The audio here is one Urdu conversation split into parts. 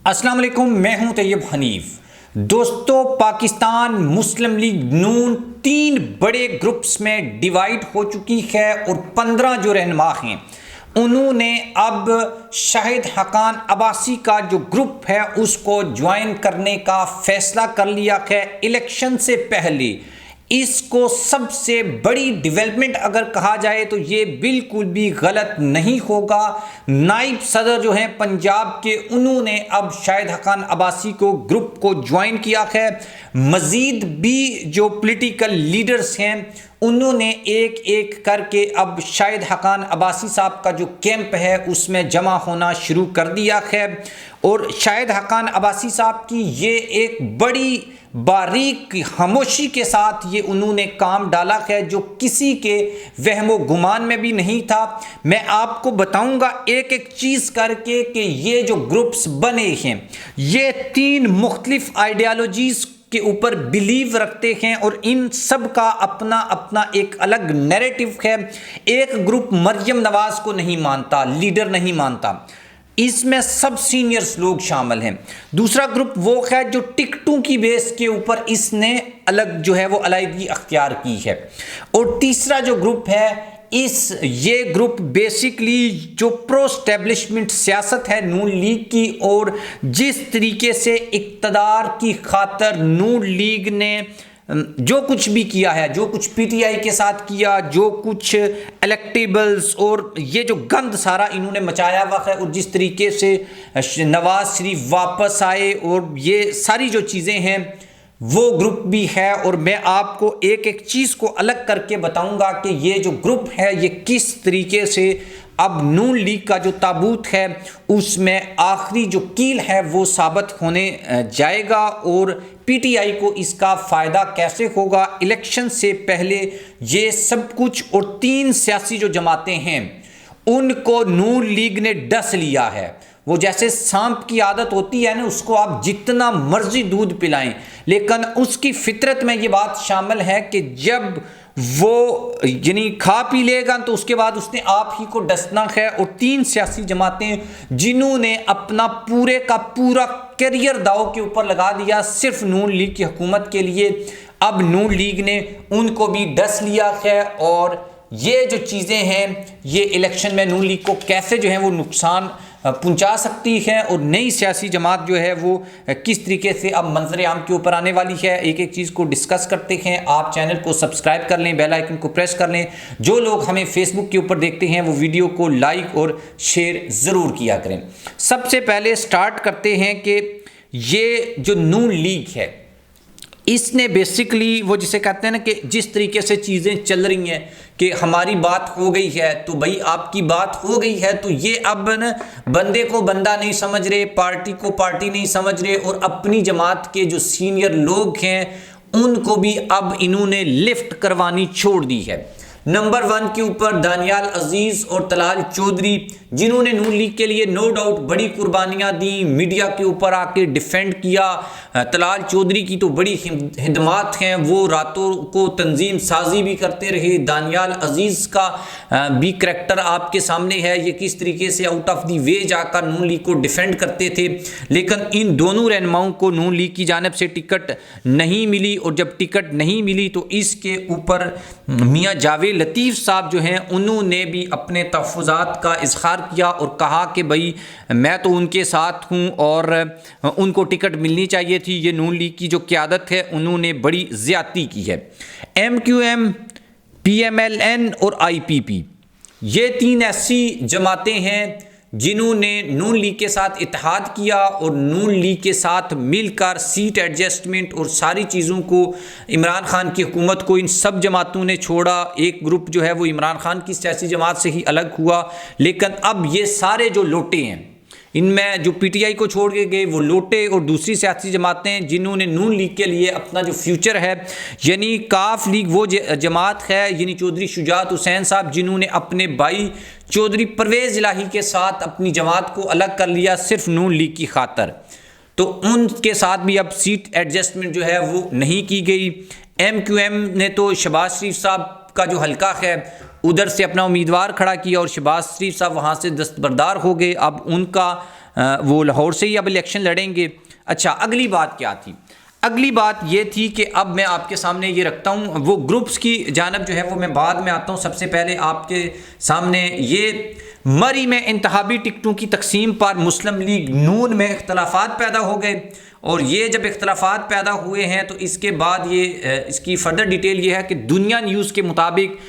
السلام علیکم، میں ہوں طیب حنیف۔ دوستو، پاکستان مسلم لیگ نون 3 بڑے گروپس میں ڈیوائیڈ ہو چکی ہے اور 15 جو رہنما ہیں انہوں نے اب شاہد حقان عباسی کا جو گروپ ہے اس کو جوائن کرنے کا فیصلہ کر لیا ہے۔ الیکشن سے پہلے اس کو سب سے بڑی ڈیولپمنٹ اگر کہا جائے تو یہ بالکل بھی غلط نہیں ہوگا۔ نائب صدر جو ہیں پنجاب کے، انہوں نے اب شاہد حقان عباسی کو گروپ کو جوائن کیا ہے۔ مزید بھی جو پولیٹیکل لیڈرز ہیں انہوں نے ایک ایک کر کے اب شاہد حقان عباسی صاحب کا جو کیمپ ہے اس میں جمع ہونا شروع کر دیا ہے، اور شاہد حقان عباسی صاحب کی یہ ایک بڑی باریک خاموشی کے ساتھ یہ انہوں نے کام ڈالا ہے جو کسی کے وہم و گمان میں بھی نہیں تھا۔ میں آپ کو بتاؤں گا ایک ایک چیز کر کے کہ یہ جو گروپس بنے ہیں یہ 3 مختلف آئیڈیالوجیز کے اوپر بلیو رکھتے ہیں اور ان سب کا اپنا اپنا ایک الگ نیریٹو ہے۔ ایک گروپ مریم نواز کو نہیں مانتا، لیڈر نہیں مانتا، اس میں سب سینئرز لوگ شامل ہیں۔ دوسرا گروپ وہ ہے جو ٹکٹوں کی بیس کے اوپر اس نے الگ جو ہے وہ علیحدگی اختیار کی ہے، اور تیسرا جو گروپ ہے یہ گروپ بیسکلی جو پرو اسٹیبلشمنٹ سیاست ہے نون لیگ کی، اور جس طریقے سے اقتدار کی خاطر نون لیگ نے جو کچھ بھی کیا ہے، جو کچھ پی ٹی آئی کے ساتھ کیا، جو کچھ الیکٹیبلز اور یہ جو گند سارا انہوں نے مچایا ہوا ہے، اور جس طریقے سے نواز شریف واپس آئے اور یہ ساری جو چیزیں ہیں وہ گروپ بھی ہے۔ اور میں آپ کو ایک ایک چیز کو الگ کر کے بتاؤں گا کہ یہ جو گروپ ہے یہ کس طریقے سے اب نون لیگ کا جو تابوت ہے اس میں آخری جو کیل ہے وہ ثابت ہونے جائے گا، اور پی ٹی آئی کو اس کا فائدہ کیسے ہوگا الیکشن سے پہلے یہ سب کچھ، اور 3 سیاسی جو جماعتیں ہیں ان کو نون لیگ نے ڈس لیا ہے۔ وہ جیسے سانپ کی عادت ہوتی ہے نا، اس کو آپ جتنا مرضی دودھ پلائیں، لیکن اس کی فطرت میں یہ بات شامل ہے کہ جب وہ یعنی کھا پی لے گا تو اس کے بعد اس نے آپ ہی کو ڈسنا ہے۔ اور 3 سیاسی جماعتیں جنہوں نے اپنا پورے کا پورا کیریئر داؤ کے اوپر لگا دیا صرف نون لیگ کی حکومت کے لیے، اب نون لیگ نے ان کو بھی ڈس لیا ہے، اور یہ جو چیزیں ہیں یہ الیکشن میں نون لیگ کو کیسے جو ہے وہ نقصان پہنچا سکتی ہے، اور نئی سیاسی جماعت جو ہے وہ کس طریقے سے اب منظر عام کے اوپر آنے والی ہے۔ ایک ایک چیز کو ڈسکس کرتے ہیں۔ آپ چینل کو سبسکرائب کر لیں، بیل آئیکن کو پریس کر لیں۔ جو لوگ ہمیں فیس بک کے اوپر دیکھتے ہیں وہ ویڈیو کو لائک اور شیئر ضرور کیا کریں۔ سب سے پہلے سٹارٹ کرتے ہیں کہ یہ جو نون لیگ ہے اس نے بیسکلی وہ جسے کہتے ہیں نا کہ جس طریقے سے چیزیں چل رہی ہیں کہ ہماری بات ہو گئی ہے تو بھائی آپ کی بات ہو گئی ہے، تو یہ اب نا بندے کو بندہ نہیں سمجھ رہے، پارٹی کو پارٹی نہیں سمجھ رہے، اور اپنی جماعت کے جو سینئر لوگ ہیں ان کو بھی اب انہوں نے لفٹ کروانی چھوڑ دی ہے۔ نمبر 1 کے اوپر دانیال عزیز اور طلال چودھری، جنہوں نے نون لیگ کے لیے نو ڈاؤٹ بڑی قربانیاں دیں، میڈیا کے اوپر آ کے ڈیفینڈ کیا۔ طلال چودھری کی تو بڑی خدمات ہیں، وہ راتوں کو تنظیم سازی بھی کرتے رہے۔ دانیال عزیز کا بھی کریکٹر آپ کے سامنے ہے، یہ کس طریقے سے آؤٹ آف دی وے جا کر نون لیگ کو ڈیفینڈ کرتے تھے، لیکن ان دونوں رہنماؤں کو نون لیگ کی جانب سے ٹکٹ نہیں ملی، اور جب ٹکٹ نہیں ملی تو اس کے اوپر میاں جاوید لطیف صاحب جو ہیں انہوں نے بھی اپنے تحفظات کا اظہار کیا اور کہا کہ بھائی میں تو ان کے ساتھ ہوں اور ان کو ٹکٹ ملنی چاہیے تھی۔ یہ نون لیگ کی جو قیادت ہے انہوں نے بڑی زیادتی کی ہے۔ M Q M, P M L N اور آئی پی پی، یہ 3 ایسی جماعتیں ہیں جنہوں نے نون لیگ کے ساتھ اتحاد کیا اور نون لیگ کے ساتھ مل کر سیٹ ایڈجسٹمنٹ اور ساری چیزوں کو عمران خان کی حکومت کو ان سب جماعتوں نے چھوڑا۔ ایک گروپ جو ہے وہ عمران خان کی سیاسی جماعت سے ہی الگ ہوا، لیکن اب یہ سارے جو لوٹے ہیں ان میں جو پی ٹی آئی کو چھوڑ کے گئے وہ لوٹے، اور دوسری سیاسی جماعتیں جنہوں نے نون لیگ کے لیے اپنا جو فیوچر ہے، یعنی کاف لیگ وہ جماعت ہے، یعنی چودھری شجاعت حسین صاحب جنہوں نے اپنے بھائی چودھری پرویز الہی کے ساتھ اپنی جماعت کو الگ کر لیا صرف نون لیگ کی خاطر، تو ان کے ساتھ بھی اب سیٹ ایڈجسٹمنٹ جو ہے وہ نہیں کی گئی۔ ایم کیو ایم نے تو شہباز شریف صاحب کا جو حلقہ ہے ادھر سے اپنا امیدوار کھڑا کیا اور شہباز شریف صاحب وہاں سے دستبردار ہو گئے۔ اب ان کا وہ لاہور سے ہی اب الیکشن لڑیں گے۔ اچھا، اگلی بات کیا تھی؟ اگلی بات یہ تھی کہ اب میں آپ کے سامنے یہ رکھتا ہوں، وہ گروپس کی جانب جو ہے وہ میں بعد میں آتا ہوں۔ سب سے پہلے آپ کے سامنے یہ مری میں انتخابی ٹکٹوں کی تقسیم پر مسلم لیگ نون میں اختلافات پیدا ہو گئے، اور یہ جب اختلافات پیدا ہوئے ہیں تو اس کے بعد اس کی فردر ڈیٹیل یہ ہے کہ دنیا نیوز کے مطابق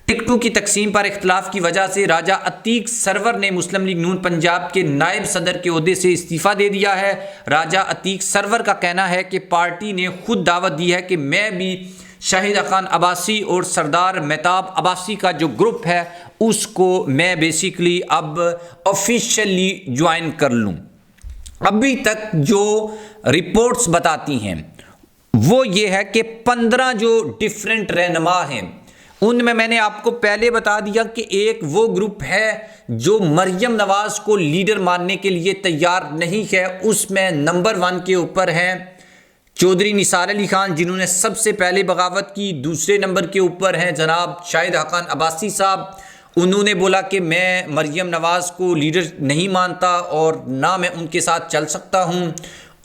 ٹکٹوں کی تقسیم پر اختلاف کی وجہ سے راجہ عتیق سرور نے مسلم لیگ نون پنجاب کے نائب صدر کے عہدے سے استعفیٰ دے دیا ہے۔ راجہ عتیق سرور کا کہنا ہے کہ پارٹی نے خود دعوت دی ہے کہ میں بھی شاہد خان عباسی اور سردار مہتاب عباسی کا جو گروپ ہے اس کو میں بیسیکلی اب آفیشیلی جوائن کر لوں۔ ابھی تک جو رپورٹس بتاتی ہیں وہ یہ ہے کہ 15 جو ڈیفرنٹ رہنما ہیں ان میں نے آپ کو پہلے بتا دیا کہ ایک وہ گروپ ہے جو مریم نواز کو لیڈر ماننے کے لیے تیار نہیں ہے، اس میں نمبر 1 کے اوپر ہیں چودھری نثار علی خان جنہوں نے سب سے پہلے بغاوت کی، دوسرے نمبر کے اوپر ہیں جناب شاہد خان عباسی صاحب، انہوں نے بولا کہ میں مریم نواز کو لیڈر نہیں مانتا اور نہ میں ان کے ساتھ چل سکتا ہوں۔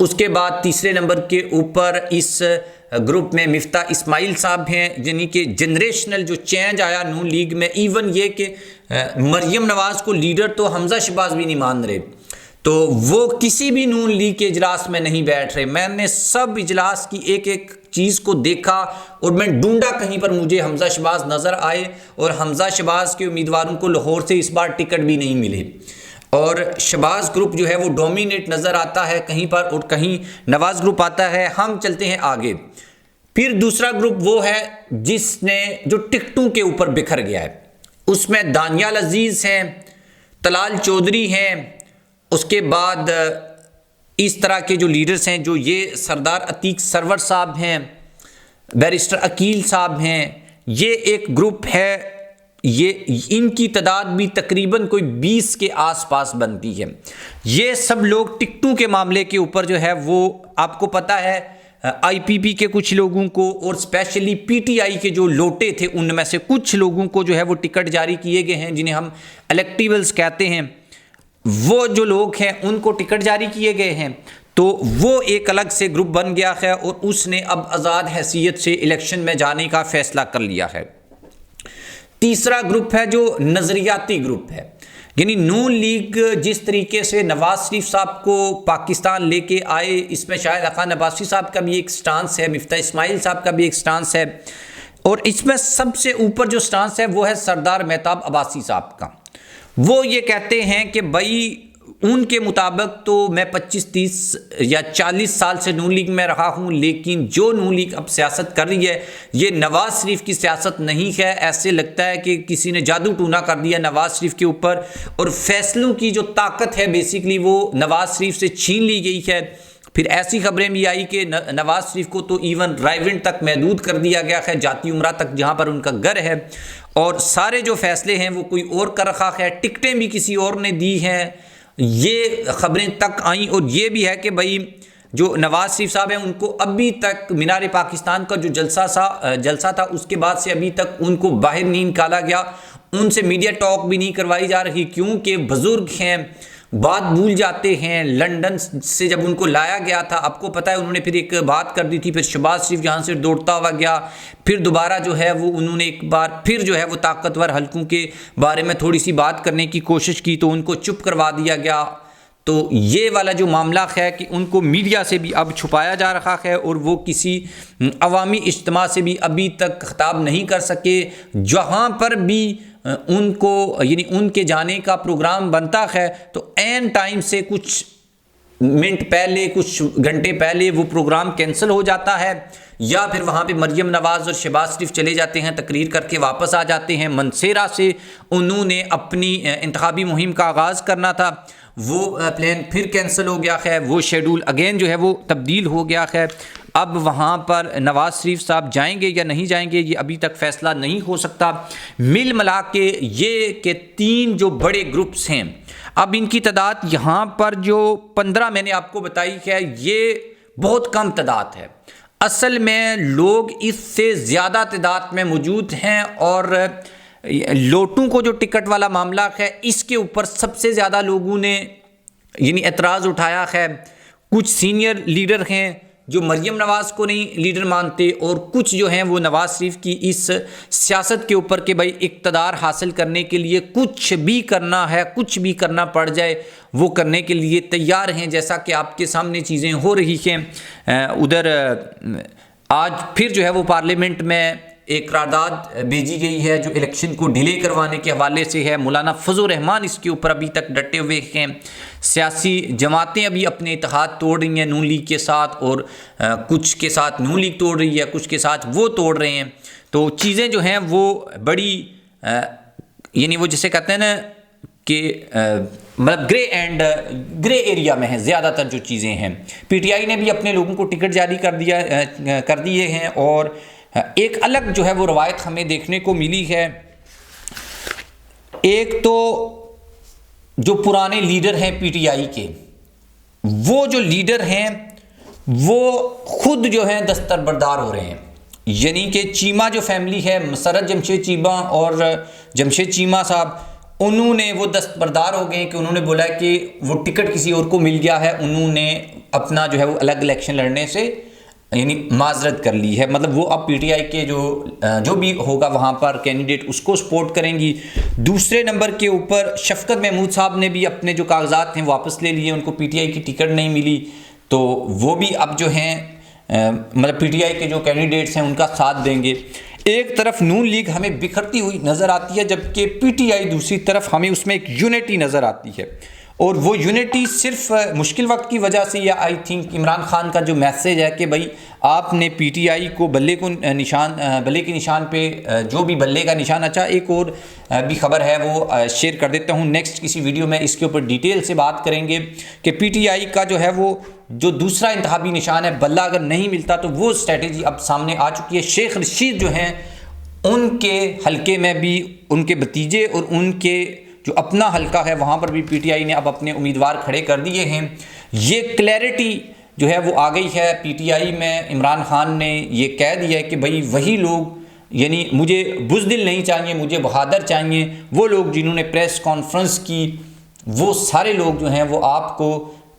اس کے بعد تیسرے نمبر کے اوپر اس گروپ میں مفتاح اسماعیل صاحب ہیں، یعنی کہ جنریشنل جو چینج آیا نون لیگ میں، ایون یہ کہ مریم نواز کو لیڈر تو حمزہ شہباز بھی نہیں مان رہے، تو وہ کسی بھی نون لیگ کے اجلاس میں نہیں بیٹھ رہے۔ میں نے سب اجلاس کی ایک ایک چیز کو دیکھا اور میں ڈھونڈا کہیں پر مجھے حمزہ شہباز نظر آئے، اور حمزہ شہباز کے امیدواروں کو لاہور سے اس بار ٹکٹ بھی نہیں ملے، اور شہباز گروپ جو ہے وہ ڈومینیٹ نظر آتا ہے کہیں پر اور کہیں نواز گروپ آتا ہے۔ ہم چلتے ہیں آگے۔ پھر دوسرا گروپ وہ ہے جس نے جو ٹکٹوں کے اوپر بکھر گیا ہے، اس میں دانیال عزیز ہیں، طلال چودھری ہیں، اس کے بعد اس طرح کے جو لیڈرز ہیں جو یہ سردار عتیق سرور صاحب ہیں، بیرسٹر عقیل صاحب ہیں، یہ ایک گروپ ہے، یہ ان کی تعداد بھی تقریباً کوئی 20 کے آس پاس بنتی ہے۔ یہ سب لوگ ٹکٹوں کے معاملے کے اوپر جو ہے وہ آپ کو پتہ ہے آئی پی پی کے کچھ لوگوں کو اور اسپیشلی پی ٹی آئی کے جو لوٹے تھے ان میں سے کچھ لوگوں کو جو ہے وہ ٹکٹ جاری کیے گئے ہیں جنہیں ہم الیکٹیبلز کہتے ہیں، وہ جو لوگ ہیں ان کو ٹکٹ جاری کیے گئے ہیں، تو وہ ایک الگ سے گروپ بن گیا ہے اور اس نے اب آزاد حیثیت سے الیکشن میں جانے کا فیصلہ کر لیا ہے۔ تیسرا گروپ ہے جو نظریاتی گروپ ہے، یعنی نون لیگ جس طریقے سے نواز شریف صاحب کو پاکستان لے کے آئے، اس میں شاہد خان عباسی صاحب کا بھی ایک سٹانس ہے، مفتاح اسماعیل صاحب کا بھی ایک سٹانس ہے، اور اس میں سب سے اوپر جو سٹانس ہے وہ ہے سردار مہتاب عباسی صاحب کا۔ وہ یہ کہتے ہیں کہ بھائی ان کے مطابق تو میں 25 30 یا 40 سال سے نون لیگ میں رہا ہوں، لیکن جو نون لیگ اب سیاست کر رہی ہے یہ نواز شریف کی سیاست نہیں ہے، ایسے لگتا ہے کہ کسی نے جادو ٹونا کر دیا نواز شریف کے اوپر، اور فیصلوں کی جو طاقت ہے بیسیکلی وہ نواز شریف سے چھین لی گئی ہے۔ پھر ایسی خبریں بھی آئی کہ نواز شریف کو تو ایون رائیونٹ تک محدود کر دیا گیا ہے، جاتی عمرہ تک جہاں پر ان کا گھر ہے، اور سارے جو فیصلے ہیں وہ کوئی اور کر رکھا ہے، ٹکٹیں بھی کسی اور نے دی ہیں، یہ خبریں تک آئیں۔ اور یہ بھی ہے کہ بھائی جو نواز شریف صاحب ہیں ان کو ابھی تک مینار پاکستان کا جو جلسہ تھا اس کے بعد سے ابھی تک ان کو باہر نہیں نکالا گیا، ان سے میڈیا ٹاک بھی نہیں کروائی جا رہی، کیونکہ بزرگ ہیں، بات بھول جاتے ہیں۔ لنڈن سے جب ان کو لایا گیا تھا، آپ کو پتہ ہے انہوں نے پھر ایک بات کر دی تھی، پھر شہباز شریف یہاں سے دوڑتا ہوا گیا، پھر دوبارہ جو ہے وہ انہوں نے ایک بار پھر جو ہے وہ طاقتور حلقوں کے بارے میں تھوڑی سی بات کرنے کی کوشش کی تو ان کو چپ کروا دیا گیا۔ تو یہ والا جو معاملہ ہے کہ ان کو میڈیا سے بھی اب چھپایا جا رہا ہے، اور وہ کسی عوامی اجتماع سے بھی ابھی تک خطاب نہیں کر سکے، جہاں پر بھی ان کو یعنی ان کے جانے کا پروگرام بنتا ہے تو عین ٹائم سے کچھ منٹ پہلے کچھ گھنٹے پہلے وہ پروگرام کینسل ہو جاتا ہے، یا پھر وہاں پہ مریم نواز اور شہباز شریف چلے جاتے ہیں، تقریر کر کے واپس آ جاتے ہیں۔ منصیرہ سے انہوں نے اپنی انتخابی مہم کا آغاز کرنا تھا، وہ پلان پھر کینسل ہو گیا ہے، وہ شیڈول اگین جو ہے وہ تبدیل ہو گیا ہے۔ اب وہاں پر نواز شریف صاحب جائیں گے یا نہیں جائیں گے یہ ابھی تک فیصلہ نہیں ہو سکتا۔ مل ملا کے یہ کہ 3 جو بڑے گروپس ہیں، اب ان کی تعداد یہاں پر جو 15 میں نے آپ کو بتائی ہے یہ بہت کم تعداد ہے، اصل میں لوگ اس سے زیادہ تعداد میں موجود ہیں، اور لوٹوں کو جو ٹکٹ والا معاملہ ہے اس کے اوپر سب سے زیادہ لوگوں نے یعنی اعتراض اٹھایا ہے۔ کچھ سینئر لیڈر ہیں جو مریم نواز کو نہیں لیڈر مانتے، اور کچھ جو ہیں وہ نواز شریف کی اس سیاست کے اوپر کہ بھائی اقتدار حاصل کرنے کے لیے کچھ بھی کرنا ہے، کچھ بھی کرنا پڑ جائے وہ کرنے کے لیے تیار ہیں، جیسا کہ آپ کے سامنے چیزیں ہو رہی ہیں۔ ادھر آج پھر جو ہے وہ پارلیمنٹ میں ایک قرارداد بھیجی گئی ہے جو الیکشن کو ڈیلے کروانے کے حوالے سے ہے۔ مولانا فضل الرحمان اس کے اوپر ابھی تک ڈٹے ہوئے ہیں۔ سیاسی جماعتیں ابھی اپنے اتحاد توڑ رہی ہیں نون لیگ کے ساتھ، اور کچھ کے ساتھ نون لیگ توڑ رہی ہے، کچھ کے ساتھ وہ توڑ رہے ہیں۔ تو چیزیں جو ہیں وہ بڑی یعنی وہ جسے کہتے ہیں نا کہ مطلب گرے ایریا میں ہیں زیادہ تر جو چیزیں ہیں۔ پی ٹی آئی نے بھی اپنے لوگوں کو ٹکٹ جاری کر دیے ہیں، اور ایک الگ جو ہے وہ روایت ہمیں دیکھنے کو ملی ہے۔ ایک تو جو پرانے لیڈر ہیں پی ٹی آئی کے، وہ جو لیڈر ہیں وہ خود جو ہیں دستبردار ہو رہے ہیں، یعنی کہ چیمہ جو فیملی ہے، مسرت جمشید چیمہ اور جمشید چیمہ صاحب، انہوں نے وہ دستبردار ہو گئے کہ انہوں نے بولا کہ وہ ٹکٹ کسی اور کو مل گیا ہے، انہوں نے اپنا جو ہے وہ الگ الیکشن لڑنے سے یعنی معذرت کر لی ہے۔ مطلب وہ اب پی ٹی آئی کے جو بھی ہوگا وہاں پر کینڈیڈیٹ اس کو سپورٹ کریں گی۔ دوسرے نمبر کے اوپر شفقت محمود صاحب نے بھی اپنے جو کاغذات ہیں واپس لے لیے، ان کو پی ٹی آئی کی ٹکٹ نہیں ملی، تو وہ بھی اب جو ہیں مطلب پی ٹی آئی کے جو کینڈیڈیٹس ہیں ان کا ساتھ دیں گے۔ ایک طرف نون لیگ ہمیں بکھرتی ہوئی نظر آتی ہے، جبکہ پی ٹی آئی دوسری طرف ہمیں اس میں ایک یونٹی نظر آتی ہے، اور وہ یونٹی صرف مشکل وقت کی وجہ سے، یا آئی تھنک عمران خان کا جو میسیج ہے کہ بھائی آپ نے پی ٹی آئی کو بلے کے نشان پہ جو بھی بلے کا نشان۔ اچھا ایک اور بھی خبر ہے وہ شیئر کر دیتا ہوں، نیکسٹ کسی ویڈیو میں اس کے اوپر ڈیٹیل سے بات کریں گے کہ پی ٹی آئی کا جو ہے وہ جو دوسرا انتخابی نشان ہے بلہ اگر نہیں ملتا تو وہ اسٹریٹجی اب سامنے آ چکی ہے۔ شیخ رشید جو ہیں ان کے حلقے میں بھی ان کے بھتیجے اور ان کے جو اپنا حلقہ ہے وہاں پر بھی پی ٹی آئی نے اب اپنے امیدوار کھڑے کر دیے ہیں۔ یہ کلیئرٹی جو ہے وہ آ گئی ہے پی ٹی آئی میں۔ عمران خان نے یہ کہہ دیا ہے کہ بھائی وہی لوگ، یعنی مجھے بزدل نہیں چاہیے، مجھے بہادر چاہیے، وہ لوگ جنہوں نے پریس کانفرنس کی، وہ سارے لوگ جو ہیں وہ آپ کو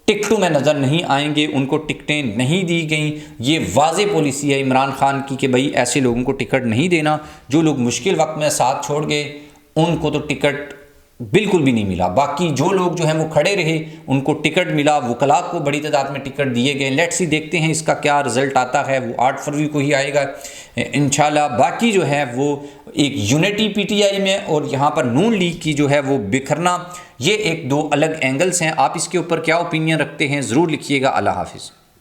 ٹکٹوں میں نظر نہیں آئیں گے، ان کو ٹکٹیں نہیں دی گئیں۔ یہ واضح پالیسی ہے عمران خان کی کہ بھائی ایسے لوگوں کو ٹکٹ نہیں دینا۔ جو لوگ مشکل وقت میں ساتھ چھوڑ گئے ان کو تو ٹکٹ بالکل بھی نہیں ملا، باقی جو لوگ جو ہیں وہ کھڑے رہے ان کو ٹکٹ ملا۔ وکلاء کو بڑی تعداد میں ٹکٹ دیے گئے۔ لیٹس ہی دیکھتے ہیں اس کا کیا رزلٹ آتا ہے، وہ 8 فروری کو ہی آئے گا انشاءاللہ۔ باقی جو ہے وہ ایک یونٹی پی ٹی آئی میں اور یہاں پر نون لیگ کی جو ہے وہ بکھرنا، یہ ایک دو الگ اینگلز ہیں۔ آپ اس کے اوپر کیا اوپینین رکھتے ہیں ضرور لکھیے گا۔ اللہ حافظ۔